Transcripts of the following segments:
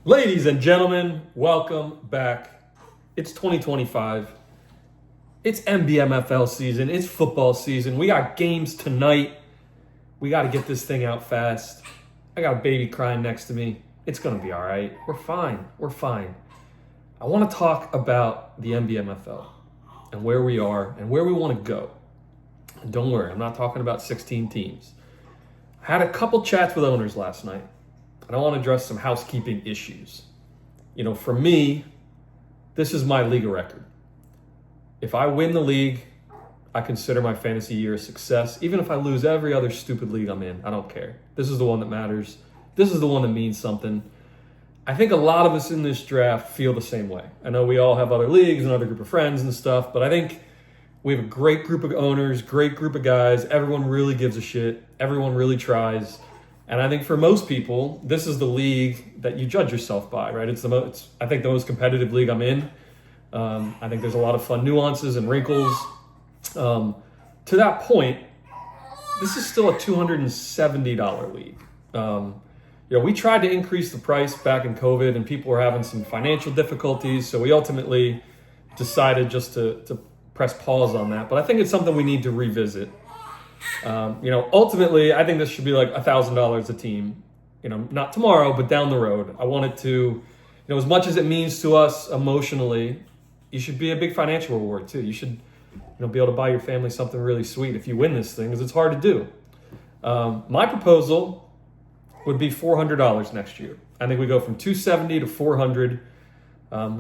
Ladies and gentlemen, welcome back. It's 2025. It's MBMFL season. It's football season. We got games tonight. We got to get this thing out fast. I got a baby crying next to me. It's going to be all right. We're fine. I want to talk about the MBMFL and where we are and where we want to go. And don't worry, I'm not talking about 16 teams. I had a couple chats with owners last night, and I want to address some housekeeping issues. You know, for me, this is my league record. If I win the league, I consider my fantasy year a success. Even if I lose every other stupid league I'm in, I don't care. This is the one that matters. This is the one that means something. I think a lot of us in this draft feel the same way. I know we all have other leagues and other group of friends and stuff, but I think we have a great group of owners, great group of guys. Everyone really gives a shit. Everyone really tries. And I think for most people, this is the league that you judge yourself by, right? It's I think the most competitive league I'm in. I think there's a lot of fun nuances and wrinkles. To that point, this is still a $270 league. We tried to increase the price back in COVID, and people were having some financial difficulties. So we ultimately decided just to press pause on that. But I think it's something we need to revisit. Ultimately, I think this should be like $1,000 a team. Not tomorrow, but down the road. I want it to, as much as it means to us emotionally, you should be a big financial reward too. You should, be able to buy your family something really sweet if you win this thing, because it's hard to do. My proposal would be $400 next year. I think we go from $270 to $400.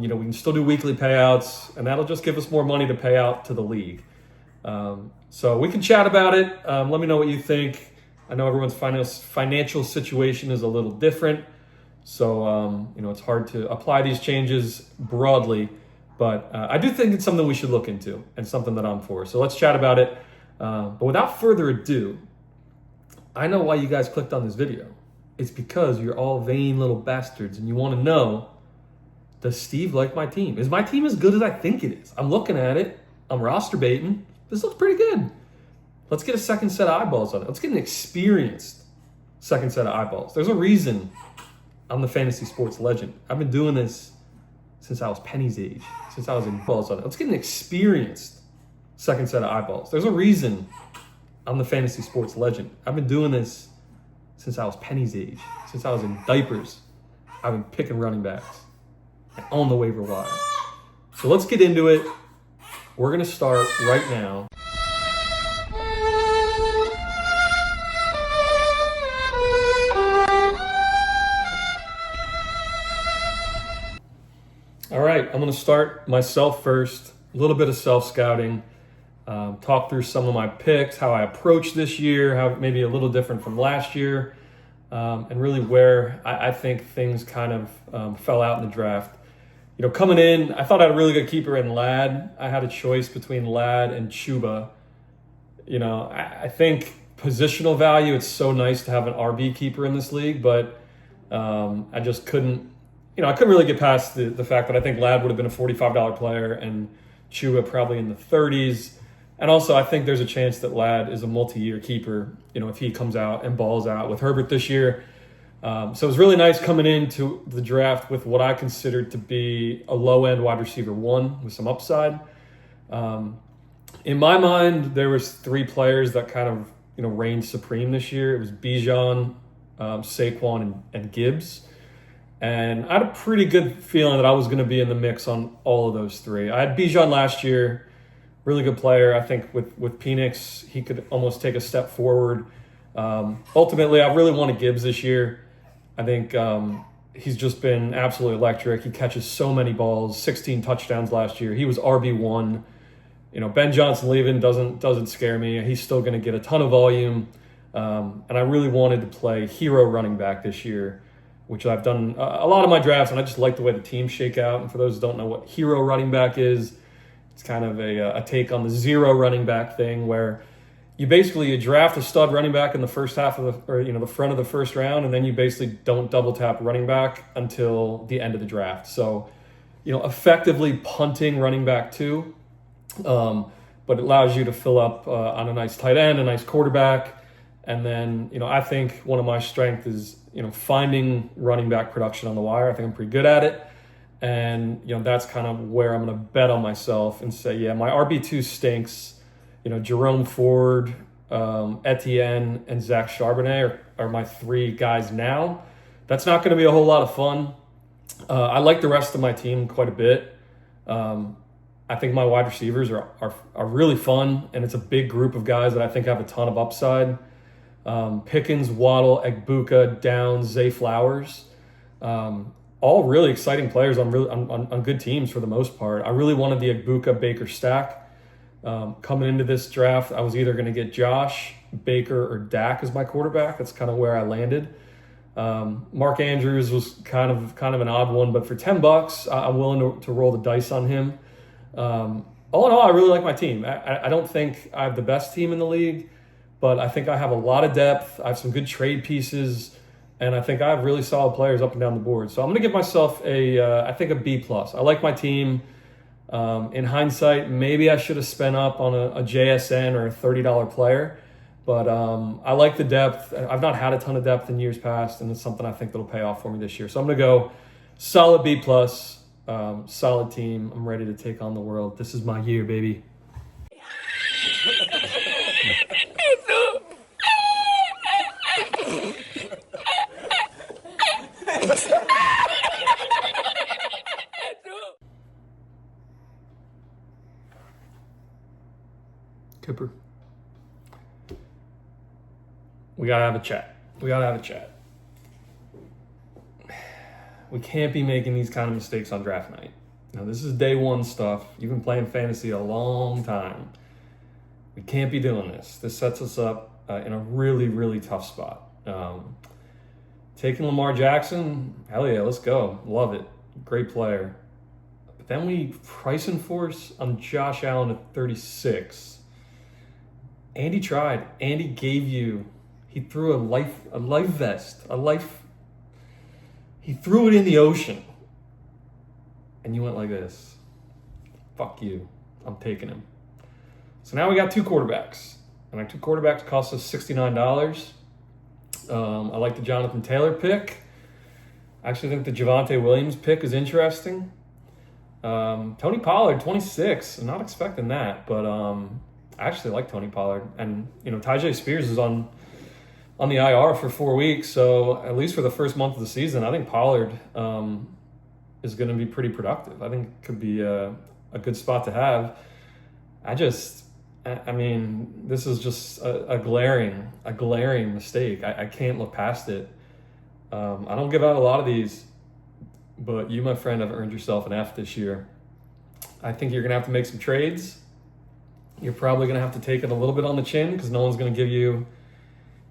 We can still do weekly payouts, and that'll just give us more money to pay out to the league. So we can chat about it. Let me know what you think. I know everyone's financial situation is a little different. So, it's hard to apply these changes broadly, but I do think it's something we should look into and something that I'm for. So let's chat about it. But without further ado, I know why you guys clicked on this video. It's because you're all vain little bastards and you want to know, does Steve like my team? Is my team as good as I think it is? I'm looking at it. I'm roster baiting. This looks pretty good. Let's get a second set of eyeballs on it. Let's get an experienced second set of eyeballs. There's a reason I'm the fantasy sports legend. I've been doing this since I was Penny's age, since I was in balls on it. Let's get an experienced second set of eyeballs. There's a reason I'm the fantasy sports legend. I've been doing this since I was Penny's age, since I was in diapers. I've been picking running backs and on the waiver wire. So let's get into it. We're going to start right now. All right, I'm going to start myself first, a little bit of self-scouting, talk through some of my picks, how I approach this year, how maybe a little different from last year, and really where I think things kind of fell out in the draft. Coming in, I thought I had a really good keeper in Ladd. I had a choice between Ladd and Chuba. I think positional value, it's so nice to have an RB keeper in this league, but I just couldn't, I couldn't really get past the fact that I think Ladd would have been a $45 player and Chuba probably in the 30s. And also, I think there's a chance that Ladd is a multi-year keeper, if he comes out and balls out with Herbert this year. So it was really nice coming into the draft with what I considered to be a low-end wide receiver one with some upside. In my mind, there was three players that kind of reigned supreme this year. It was Bijan, Saquon, and Gibbs. And I had a pretty good feeling that I was going to be in the mix on all of those three. I had Bijan last year, really good player. I think with Penix, he could almost take a step forward. Ultimately, I really wanted Gibbs this year. I think he's just been absolutely electric. He catches so many balls, 16 touchdowns last year. He was RB1. Ben Johnson leaving doesn't scare me. He's still going to get a ton of volume. And I really wanted to play hero running back this year, which I've done a lot of my drafts, and I just like the way the teams shake out. And for those who don't know what hero running back is, it's kind of a take on the zero running back thing where you draft a stud running back in the first half of the front of the first round, and then you basically don't double tap running back until the end of the draft. So, effectively punting running back two, but it allows you to fill up on a nice tight end, a nice quarterback, And then, I think one of my strengths is, finding running back production on the wire. I think I'm pretty good at it. And, that's kind of where I'm going to bet on myself and say, yeah, my RB2 stinks. Jerome Ford, Etienne, and Zach Charbonnet are my 3 guys now. That's not going to be a whole lot of fun. I like the rest of my team quite a bit. I think my wide receivers are really fun, and it's a big group of guys that I think have a ton of upside. Pickens, Waddle, Egbuka, Downs, Zay Flowers. All really exciting players on good teams for the most part. I really wanted the Egbuka Baker stack. Coming into this draft, I was either going to get Josh, Baker, or Dak as my quarterback. That's kind of where I landed. Mark Andrews was kind of an odd one, but for $10, I'm willing to roll the dice on him. All in all, I really like my team. I don't think I have the best team in the league, but I think I have a lot of depth. I have some good trade pieces, and I think I have really solid players up and down the board. So I'm going to give myself I think a B+. I like my team. In hindsight, maybe I should have spent up on a JSN or a $30 player, but I like the depth. I've not had a ton of depth in years past, and it's something I think that'll pay off for me this year. So I'm going to go solid B+, solid team. I'm ready to take on the world. This is my year, baby. Kipper. We gotta have a chat. We can't be making these kind of mistakes on draft night. Now, this is day 1 stuff. You've been playing fantasy a long time. We can't be doing this. This sets us up in a really, really tough spot. Taking Lamar Jackson, hell yeah, let's go. Love it. Great player. But then we price enforce on Josh Allen at 36. Andy tried. Andy gave you, he threw a life vest, he threw it in the ocean. And you went like this. Fuck you. I'm taking him. So now we got 2 quarterbacks. And our 2 quarterbacks cost us $69. I like the Jonathan Taylor pick. I actually think the Javonte Williams pick is interesting. Tony Pollard, 26. I'm not expecting that, but I actually like Tony Pollard. And, Tyjae Spears is on the IR for 4 weeks. So at least for the first month of the season, I think Pollard is going to be pretty productive. I think it could be a good spot to have. I mean, this is just a glaring mistake. I can't look past it. I don't give out a lot of these, but you, my friend, have earned yourself an F this year. I think you're going to have to make some trades. You're probably going to have to take it a little bit on the chin because no one's going to give you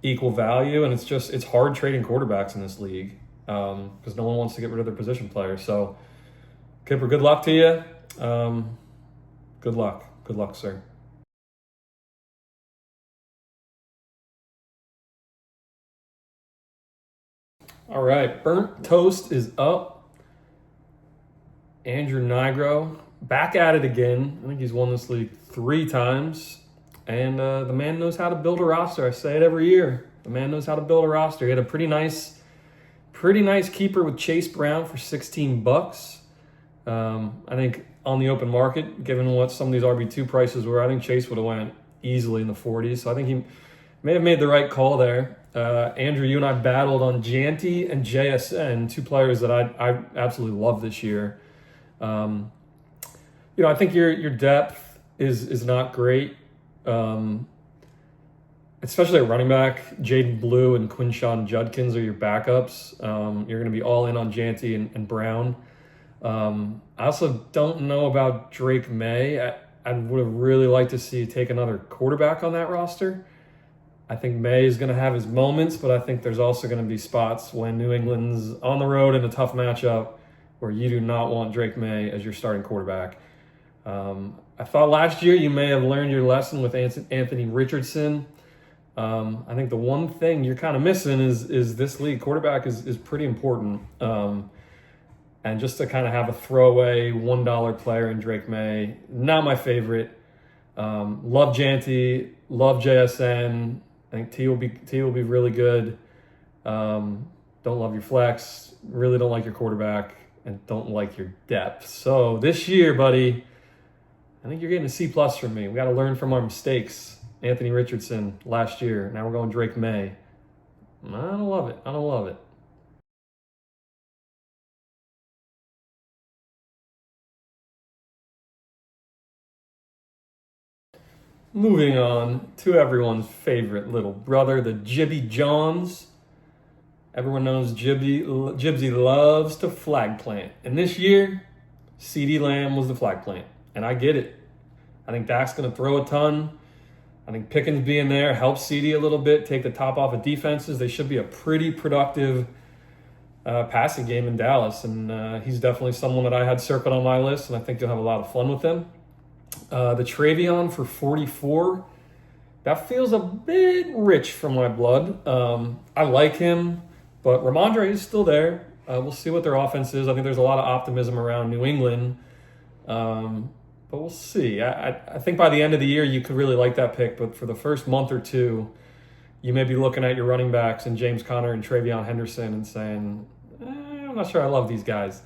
equal value. And it's hard trading quarterbacks in this league because no one wants to get rid of their position players. So, Kipper, good luck to you. Good luck. Good luck, sir. All right, Burnt Toast is up. Andrew Nigro, back at it again. I think he's won this league 3 times. And the man knows how to build a roster. I say it every year. The man knows how to build a roster. He had a pretty nice keeper with Chase Brown for $16. I think on the open market, given what some of these RB2 prices were, I think Chase would have went easily in the 40s. So I think he may have made the right call there. Andrew, you and I battled on Janty and JSN, 2 players that I absolutely love this year. I think your depth is not great, especially at running back. Jaden Blue and Quinshawn Judkins are your backups. You're going to be all in on Janty and Brown. I also don't know about Drake May. I would have really liked to see you take another quarterback on that roster. I think May is going to have his moments, but I think there's also going to be spots when New England's on the road in a tough matchup where you do not want Drake May as your starting quarterback. I thought last year you may have learned your lesson with Anthony Richardson. I think the one thing you're kind of missing is this league quarterback is pretty important. And just to kind of have a throwaway $1 player in Drake May, not my favorite. Love Janty, love JSN. I think T will be really good. Don't love your flex, really don't like your quarterback, and don't like your depth. So this year, buddy, I think you're getting a C+ from me. We got to learn from our mistakes. Anthony Richardson last year. Now we're going Drake May. I don't love it. I don't love it. Moving on to everyone's favorite little brother, the Jibby Johns. Everyone knows Jibsy loves to flag plant. And this year, CeeDee Lamb was the flag plant. And I get it. I think Dak's going to throw a ton. I think Pickens being there helps CeeDee a little bit, take the top off of defenses. They should be a pretty productive passing game in Dallas. And he's definitely someone that I had circled on my list, and I think you'll have a lot of fun with him. The Travion for 44. That feels a bit rich for my blood. I like him. But Ramondre is still there. We'll see what their offense is. I think there's a lot of optimism around New England. But we'll see. I think by the end of the year, you could really like that pick. But for the first month or two, you may be looking at your running backs and James Conner and Travion Henderson and saying, I'm not sure I love these guys.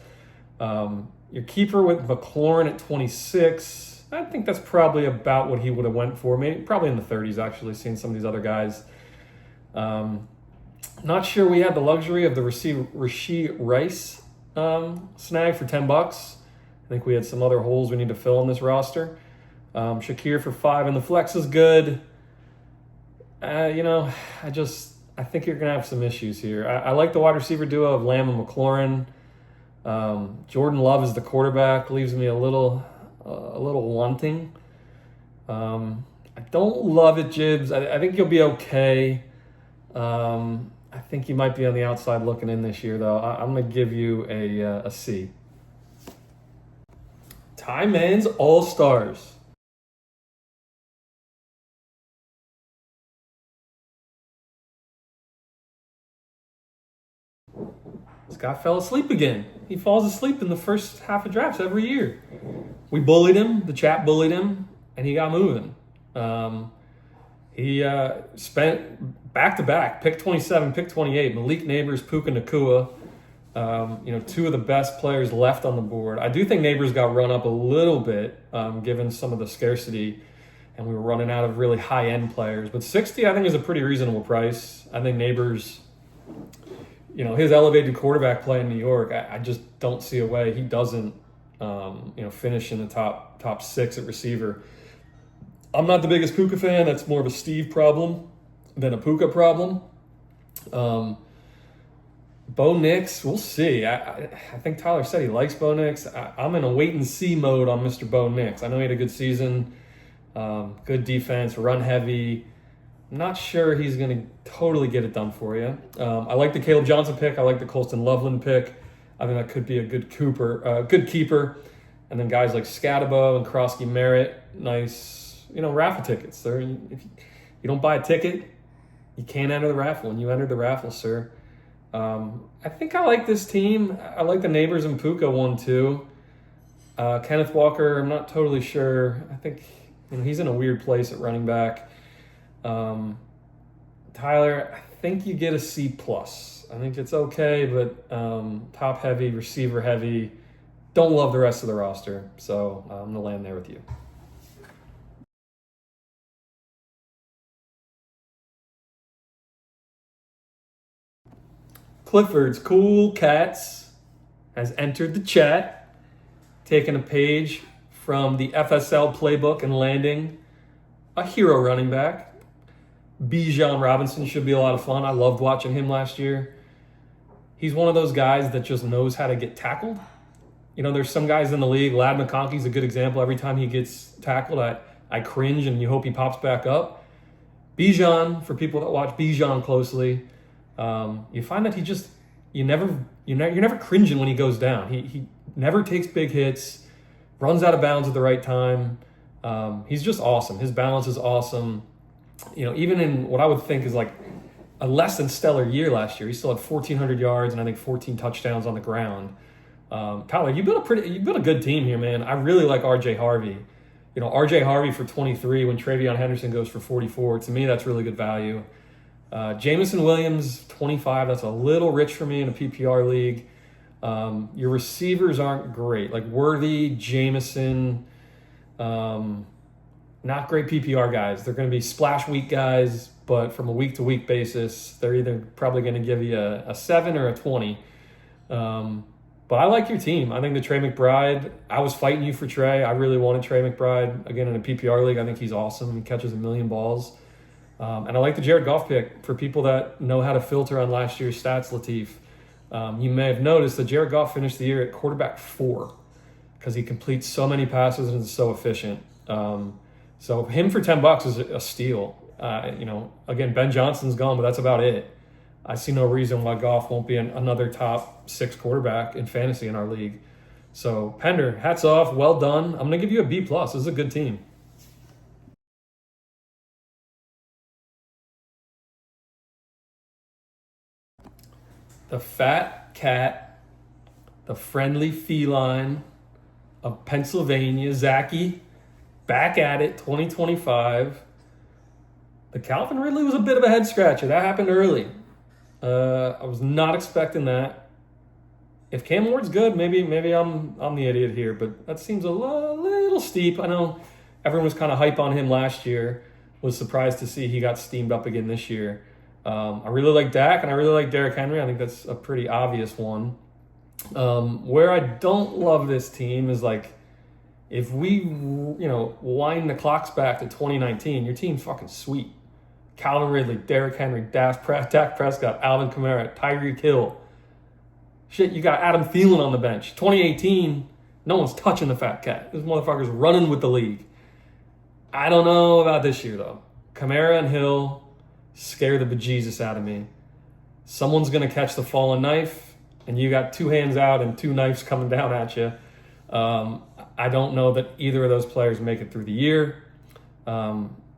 Your keeper with McLaurin at 26, I think that's probably about what he would have went for. Maybe probably in the 30s, actually, seeing some of these other guys. Not sure we had the luxury of the Rashee Rice snag for $10. I think we had some other holes we need to fill in this roster. Shakir for 5, and the flex is good. I think you're going to have some issues here. I like the wide receiver duo of Lamb and McLaurin. Jordan Love is the quarterback, leaves me a little wanting. I don't love it, Jibs. I think you'll be okay. I think you might be on the outside looking in this year, though. I'm going to give you a C. Ty Man's All-Stars. This guy fell asleep again. He falls asleep in the first half of drafts every year. We bullied him. The chat bullied him, and he got moving. He spent back-to-back, pick 27, pick 28, Malik Neighbors, Puka Nacua, two of the best players left on the board. I do think Neighbors got run up a little bit, given some of the scarcity, and we were running out of really high-end players. But 60, I think, is a pretty reasonable price. I think Neighbors, his elevated quarterback play in New York, I just don't see a way he doesn't, finish in the top 6 at receiver. I'm not the biggest Puka fan. That's more of a Steve problem than a Puka problem. Bo Nix, we'll see. I think Tyler said he likes Bo Nix. I'm in a wait-and-see mode on Mr. Bo Nix. I know he had a good season, good defense, run heavy. I'm not sure he's going to totally get it done for you. I like the Caleb Johnson pick. I like the Colston Loveland pick. I think that could be a good keeper. And then guys like Scatabo and Krosky Merritt, nice, raffle tickets. If you don't buy a ticket, you can't enter the raffle, and you entered the raffle, sir. I think I like this team. I like the Neighbors and Puka one too. Kenneth Walker, I'm not totally sure. I think he's in a weird place at running back. Tyler, I think you get a C+. I think it's okay, but top heavy, receiver heavy. Don't love the rest of the roster, so I'm going to land there with you. Clifford's Cool Cats has entered the chat, taking a page from the FSL playbook and landing a hero running back. Bijan Robinson should be a lot of fun. I loved watching him last year. He's one of those guys that just knows how to get tackled. There's some guys in the league. Lad McConkey's a good example. Every time he gets tackled, I cringe and you hope he pops back up. Bijan, for people that watch Bijan closely, you find that you're never cringing when he goes down. He never takes big hits, runs out of bounds at the right time. He's just awesome. His balance is awesome. Even in what I would think is like a less than stellar year last year, he still had 1,400 yards and I think 14 touchdowns on the ground. Tyler, you built a good team here, man. I really like RJ Harvey. RJ Harvey for 23 when Travion Henderson goes for 44. To me, that's really good value. Jameson Williams, 25. That's a little rich for me in a PPR league. Your receivers aren't great. Like Worthy, Jameson, not great PPR guys. They're going to be splash week guys, but from a week-to-week basis, they're either probably going to give you a 7 or a 20. But I like your team. I think the Trey McBride, I was fighting you for Trey. I really wanted Trey McBride. Again, in a PPR league, I think he's awesome. He catches a million balls. And I like the Jared Goff pick for people that know how to filter on last year's stats, Latif. You may have noticed that Jared Goff finished the year at quarterback 4 because he completes so many passes and is so efficient. So him for $10 is a steal. Again, Ben Johnson's gone, but that's about it. I see no reason why Goff won't be another top 6 quarterback in fantasy in our league. So Pender, hats off, well done. I'm going to give you a B+. This is a good team. The fat cat, the friendly feline of Pennsylvania, Zachy, back at it, 2025. The Calvin Ridley was a bit of a head scratcher. That happened early. I was not expecting that. If Cam Ward's good, maybe I'm the idiot here, but that seems a little steep. I know everyone was kind of hype on him last year. Was surprised to see he got steamed up again this year. I really like Dak, and I really like Derrick Henry. I think that's a pretty obvious one. Where I don't love this team is like, if we, wind the clocks back to 2019, your team's fucking sweet. Calvin Ridley, Derrick Henry, Dak Prescott, Alvin Kamara, Tyreek Hill. Shit, you got Adam Thielen on the bench. 2018, no one's touching the fat cat. This motherfucker's running with the league. I don't know about this year, though. Kamara and Hill scare the bejesus out of me. Someone's going to catch the fallen knife, and you got 2 hands out and 2 knives coming down at you. I don't know that either of those players make it through the year.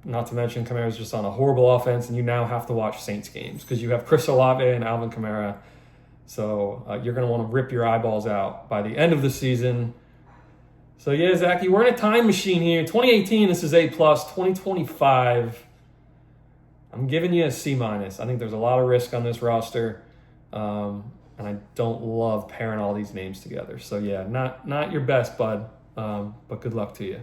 Not to mention Kamara's just on a horrible offense, and you now have to watch Saints games because you have Chris Olave and Alvin Kamara. So you're going to want to rip your eyeballs out by the end of the season. So yeah, Zachy, we're in a time machine here. 2018, this is A+. 2025, I'm giving you a C-. I think there's a lot of risk on this roster. And I don't love pairing all these names together. So yeah, not your best, bud. But good luck to you.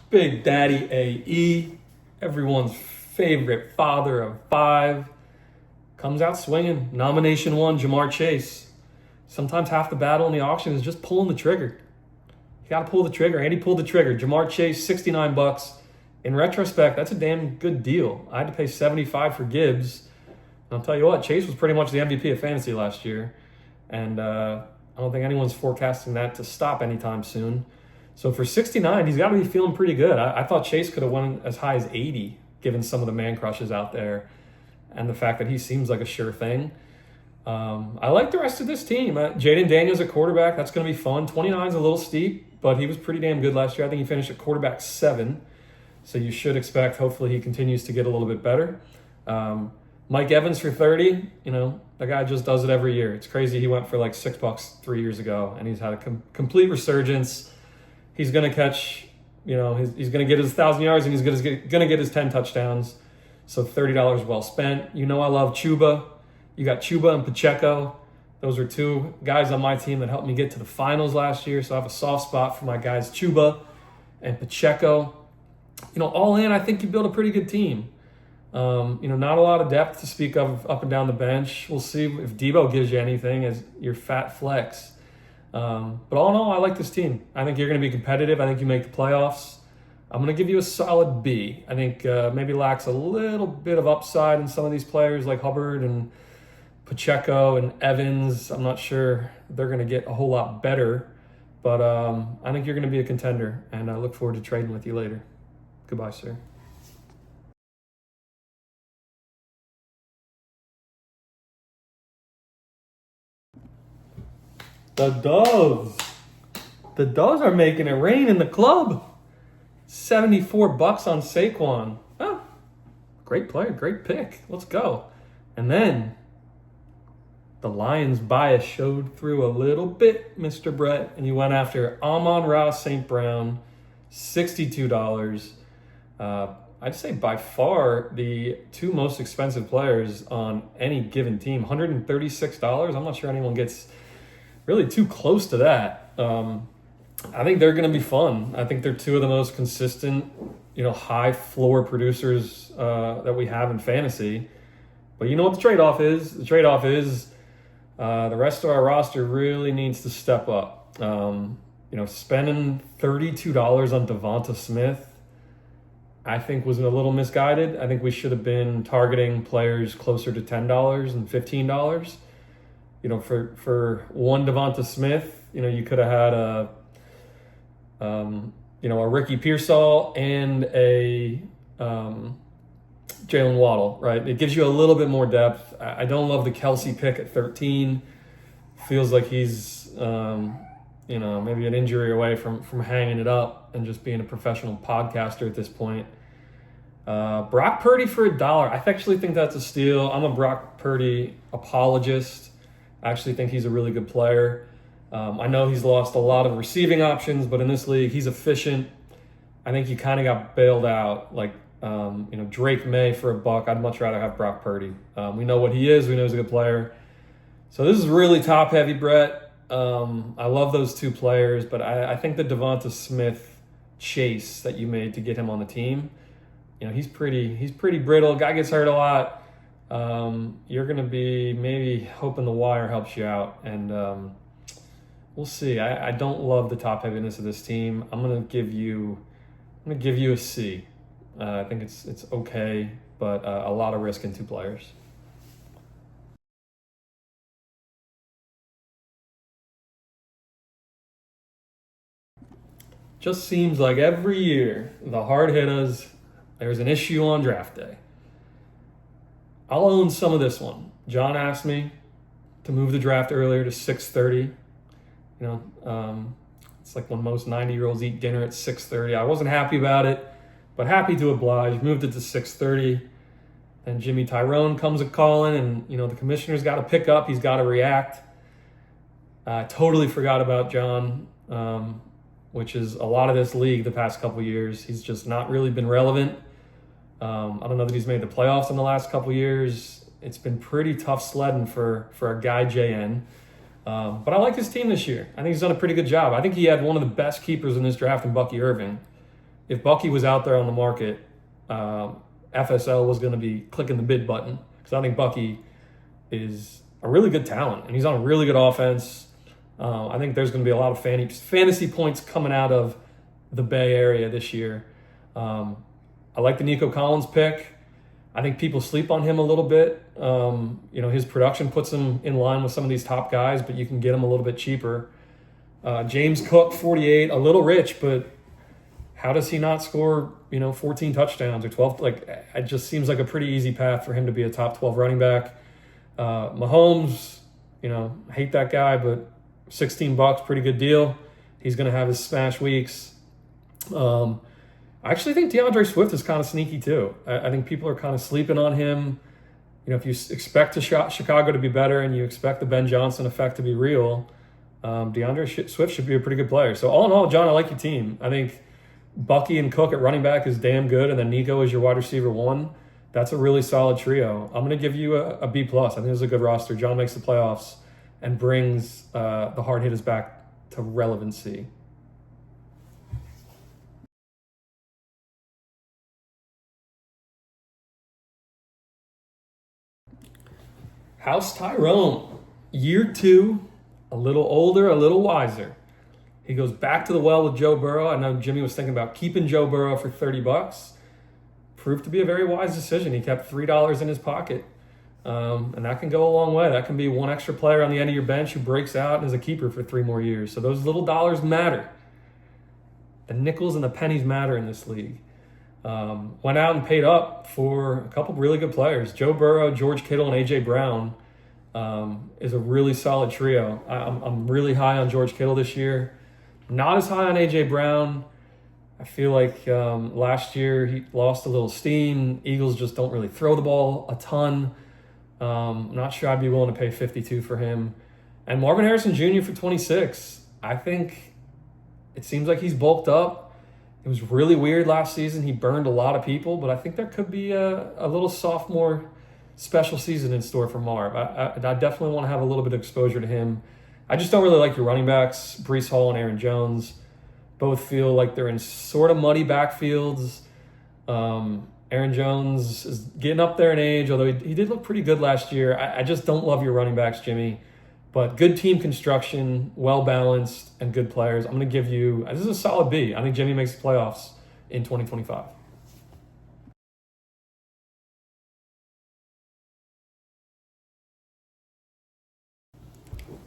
Big Daddy AE, everyone's favorite father of 5, comes out swinging. Nomination 1, Jamar Chase. Sometimes half the battle in the auction is just pulling the trigger. You got to pull the trigger, and he pulled the trigger. Jamar Chase, $69. In retrospect, that's a damn good deal. I had to pay $75 for Gibbs. And I'll tell you what, Chase was pretty much the MVP of fantasy last year. And I don't think anyone's forecasting that to stop anytime soon. So for 69, he's got to be feeling pretty good. I thought Chase could have won as high as 80, given some of the man crushes out there and the fact that he seems like a sure thing. I like the rest of this team. Jaden Daniels at quarterback, that's going to be fun. 29 is a little steep, but he was pretty damn good last year. I think he finished at quarterback 7. So you should expect, hopefully, he continues to get a little bit better. Mike Evans for 30, that guy just does it every year. It's crazy. He went for like $6 3 years ago, and he's had a complete resurgence. He's going to catch, he's going to get his 1,000 yards, and he's going to get his 10 touchdowns. So $30 well spent. I love Chuba. You got Chuba and Pacheco. Those are 2 guys on my team that helped me get to the finals last year. So I have a soft spot for my guys Chuba and Pacheco. All in, I think you build a pretty good team. Not a lot of depth to speak of up and down the bench. We'll see if Debo gives you anything as your fat flex. But all in all, I like this team. I think you're going to be competitive. I think you make the playoffs. I'm going to give you a solid B. I think maybe lacks a little bit of upside in some of these players like Hubbard and Pacheco and Evans. I'm not sure they're going to get a whole lot better. But I think you're going to be a contender, and I look forward to trading with you later. Goodbye, sir. The Doves. The Doves are making it rain in the club. $74 on Saquon. Oh, great player, great pick. Let's go. And then the Lions bias showed through a little bit, Mr. Brett, and you went after Amon-Ra St. Brown, $62. I'd say by far the two most expensive players on any given team, $136. I'm not sure anyone gets really too close to that. I think they're going to be fun. I think they're two of the most consistent, high floor producers that we have in fantasy. But you know what the trade-off is? The trade-off is the rest of our roster really needs to step up. Spending $32 on Devonta Smith, I think was a little misguided. I think we should have been targeting players closer to $10 and $15. For one Devonta Smith, you could have had a Ricky Pearsall and a Jalen Waddle, right? It gives you a little bit more depth. I don't love the Kelsey pick at 13. Feels like he's, maybe an injury away from hanging it up and just being a professional podcaster at this point. Brock Purdy for $1. I actually think that's a steal. I'm a Brock Purdy apologist. I actually think he's a really good player. I know he's lost a lot of receiving options, but in this league, he's efficient. I think you kind of got bailed out. Like, Drake May for $1. I'd much rather have Brock Purdy. We know what he is. We know he's a good player. So this is really top heavy, Brett. I love those two players, but I think the Devonta Smith chase that you made to get him on the team, he's pretty brittle. Guy gets hurt a lot. You're going to be maybe hoping the wire helps you out, and we'll see. I don't love the top heaviness of this team. I'm going to give you a C. I think it's okay, but a lot of risk in two players. Just seems like every year the hard hitters, there's an issue on draft day. I'll own some of this one. John asked me to move the draft earlier to 6:30. It's like when most 90-year-olds eat dinner at 6:30. I wasn't happy about it, but happy to oblige. Moved it to 6:30. And Jimmy Tyrone comes a calling, and the commissioner's got to pick up. He's got to react. I totally forgot about John, which is a lot of this league the past couple years. He's just not really been relevant. I don't know that he's made the playoffs in the last couple years. It's been pretty tough sledding for our guy JN. But I like his team this year. I think he's done a pretty good job. I think he had one of the best keepers in this draft in Bucky Irving. If Bucky was out there on the market, FSL was going to be clicking the bid button, because I think Bucky is a really good talent, and he's on a really good offense. I think there's going to be a lot of fantasy points coming out of the Bay Area this year. I like the Nico Collins pick. I think people sleep on him a little bit. His production puts him in line with some of these top guys, but you can get him a little bit cheaper. James Cook, 48, a little rich, but how does he not score, 14 touchdowns or 12? It just seems like a pretty easy path for him to be a top 12 running back. Mahomes, hate that guy, but $16, pretty good deal. He's going to have his smash weeks. I actually think DeAndre Swift is kind of sneaky too. I think people are kind of sleeping on him. If you expect Chicago to be better and you expect the Ben Johnson effect to be real, DeAndre Swift should be a pretty good player. So all in all, John, I like your team. I think Bucky and Cook at running back is damn good, and then Nico is your wide receiver 1. That's a really solid trio. I'm going to give you a B+. I think it's a good roster. John makes the playoffs and brings the hard hitters back to relevancy. House Tyrone, year 2, a little older, a little wiser. He goes back to the well with Joe Burrow. I know Jimmy was thinking about keeping Joe Burrow for $30. Proved to be a very wise decision. He kept $3 in his pocket. And that can go a long way. That can be one extra player on the end of your bench who breaks out and is a keeper for 3 more years. So those little dollars matter. The nickels and the pennies matter in this league. Went out and paid up for a couple of really good players. Joe Burrow, George Kittle, and A.J. Brown is a really solid trio. I'm really high on George Kittle this year. Not as high on A.J. Brown. I feel like last year he lost a little steam. Eagles just don't really throw the ball a ton. Not sure I'd be willing to pay 52 for him. And Marvin Harrison Jr. for 26. I think it seems like he's bulked up. It was really weird last season. He burned a lot of people, but I think there could be a little sophomore special season in store for Marv. I definitely want to have a little bit of exposure to him. I just don't really like your running backs, Breece Hall and Aaron Jones. Both feel like they're in sort of muddy backfields. Aaron Jones is getting up there in age, although he did look pretty good last year. I just don't love your running backs, Jimmy. But good team construction, well-balanced, and good players. I'm going to give you, this is a solid B. I think Jimmy makes the playoffs in 2025.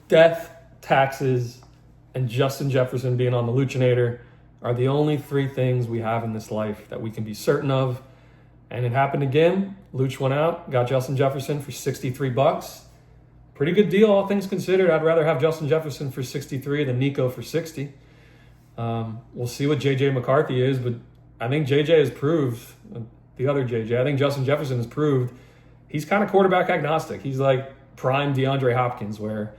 Death, taxes, and Justin Jefferson being on the Luchinator are the only three things we have in this life that we can be certain of. And it happened again. Luch went out, got Justin Jefferson for $63. Pretty good deal, all things considered. I'd rather have Justin Jefferson for 63 than Nico for 60. We'll see what J.J. McCarthy is, but I think J.J. has proved, the other J.J., I think Justin Jefferson has proved he's kind of quarterback agnostic. He's like prime DeAndre Hopkins, where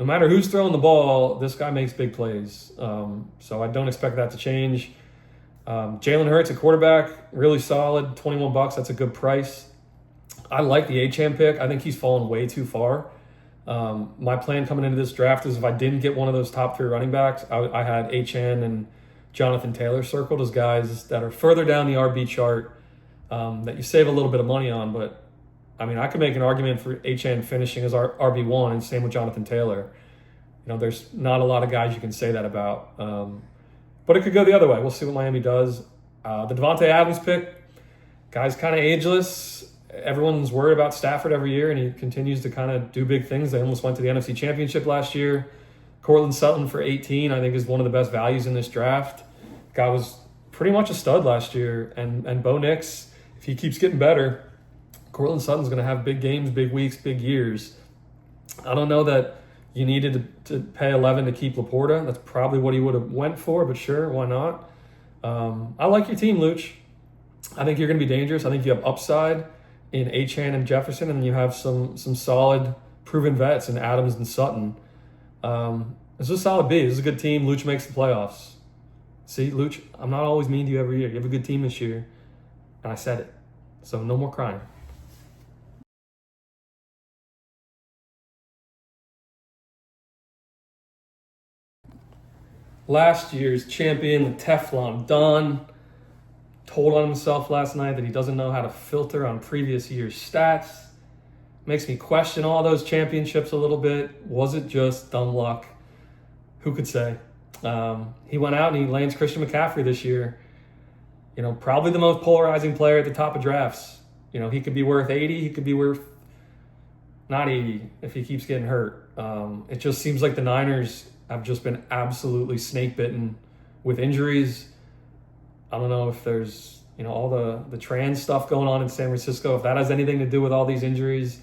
no matter who's throwing the ball, this guy makes big plays. So I don't expect that to change. Jalen Hurts, a quarterback, really solid, $21. That's a good price. I like the Achane pick. I think he's fallen way too far. My plan coming into this draft is if I didn't get one of those top three running backs, I had Achane and Jonathan Taylor circled as guys that are further down the RB chart that you save a little bit of money on. But, I mean, I could make an argument for Achane finishing as our RB1 and same with Jonathan Taylor. You know, there's not a lot of guys you can say that about. But it could go the other way. We'll see what Miami does. The Devontae Adams pick, guy's kind of ageless. Everyone's worried about Stafford every year, and he continues to kind of do big things. They almost went to the NFC Championship last year. Cortland Sutton for 18, I think, is one of the best values in this draft. Guy was pretty much a stud last year. And Bo Nix, if he keeps getting better, Cortland Sutton's going to have big games, big weeks, big years. I don't know that you needed to pay 11 to keep Laporta. That's probably what he would have went for, but sure, why not? I like your team, Luch. I think you're going to be dangerous. I think you have upside in Achane and Jefferson, and then you have some solid proven vets in Adams and Sutton. It's a solid B. This is a good team. Luch makes the playoffs. See, Luch, I'm not always mean to you every year. You have a good team this year, and I said it. So no more crying. Last year's champion, the Teflon Don, told on himself last night that he doesn't know how to filter on previous year's stats. Makes me question all those championships a little bit. Was it just dumb luck? Who could say? He went out and he lands Christian McCaffrey this year. You know, probably the most polarizing player at the top of drafts. You know, he could be worth 80. He could be worth not 80 if he keeps getting hurt. It just seems like the Niners have just been absolutely snake bitten with injuries. I don't know if there's, you know, all the trans stuff going on in San Francisco, if that has anything to do with all these injuries.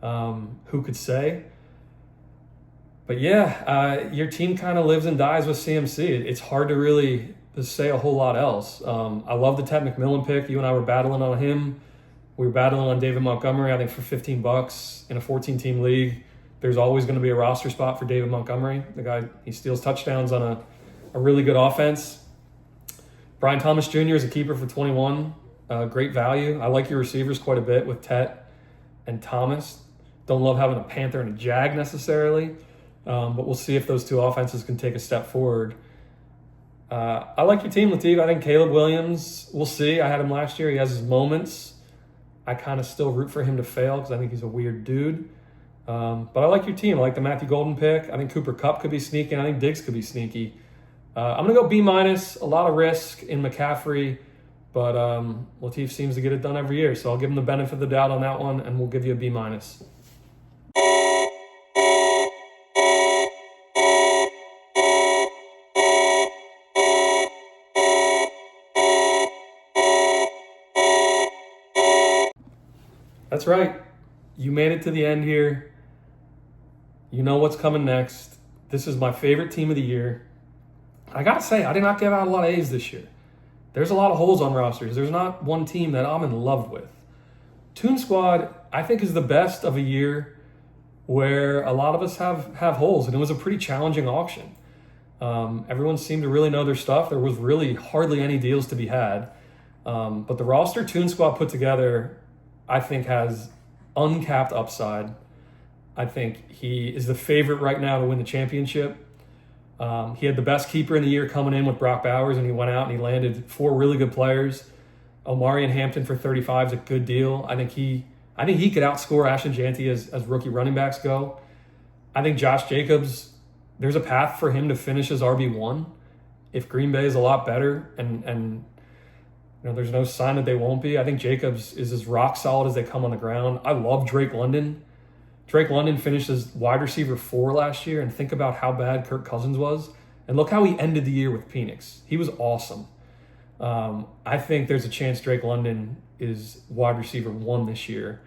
Who could say? But yeah, your team kind of lives and dies with CMC. It's hard to really say a whole lot else. I love the Ted McMillan pick. You and I were battling on him. We were battling on David Montgomery, I think, for $15 in a 14-team league. There's always going to be a roster spot for David Montgomery. The guy, he steals touchdowns on a really good offense. Brian Thomas Jr. is a keeper for 21. Great value. I like your receivers quite a bit with Tet and Thomas. Don't love having a Panther and a Jag necessarily, but we'll see if those two offenses can take a step forward. I like your team, Latif. I think Caleb Williams, we'll see. I had him last year. He has his moments. I kind of still root for him to fail because I think he's a weird dude. But I like your team. I like the Matthew Golden pick. I think Cooper Kupp could be sneaky, and I think Diggs could be sneaky. I'm going to go B-. A lot of risk in McCaffrey, but Latif seems to get it done every year. So I'll give him the benefit of the doubt on that one, and we'll give you a B-. That's right. You made it to the end here. You know what's coming next. This is my favorite team of the year. I got to say, I did not give out a lot of A's this year. There's a lot of holes on rosters. There's not one team that I'm in love with. Toon Squad I think is the best of a year where a lot of us have holes, and it was a pretty challenging auction. Everyone seemed to really know their stuff. There was really hardly any deals to be had. But the roster Toon Squad put together, I think, has uncapped upside. I think he is the favorite right now to win the championship. He had the best keeper in the year coming in with Brock Bowers, and he went out and he landed 4 really good players. Omari and Hampton for 35 is a good deal. I think he could outscore Ashton Janty as rookie running backs go. I think Josh Jacobs, there's a path for him to finish as RB1 if Green Bay is a lot better, and there's no sign that they won't be. I think Jacobs is as rock solid as they come on the ground. I love Drake London. Drake London finished as wide receiver 4 last year, and think about how bad Kirk Cousins was. And look how he ended the year with Penix. He was awesome. I think there's a chance Drake London is wide receiver 1 this year.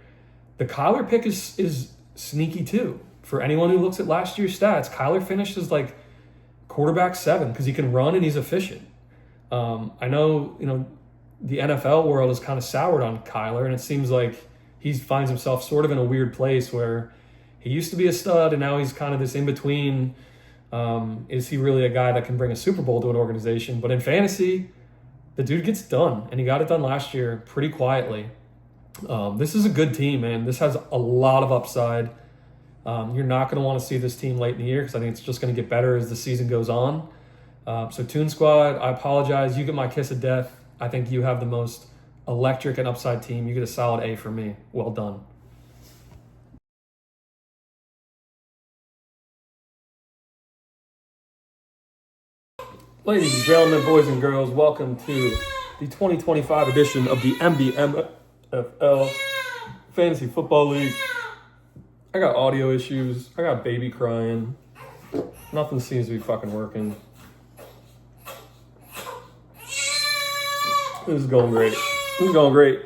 The Kyler pick is sneaky too. For anyone who looks at last year's stats, Kyler finished as like quarterback 7 because he can run and he's efficient. I know, the NFL world is kind of soured on Kyler, and it seems like he finds himself sort of in a weird place where he used to be a stud and now he's kind of this in-between. Is he really a guy that can bring a Super Bowl to an organization? But in fantasy, the dude gets done, and he got it done last year pretty quietly. This is a good team, man. This has a lot of upside. You're not going to want to see this team late in the year because I think it's just going to get better as the season goes on. So Toon Squad, I apologize. You get my kiss of death. I think you have the most electric and upside team. You get a solid A for me. Well done. Ladies and gentlemen, boys and girls, welcome to the 2025 edition of the MBMFL Fantasy Football League. I got audio issues. I got baby crying. Nothing seems to be fucking working. This is going great.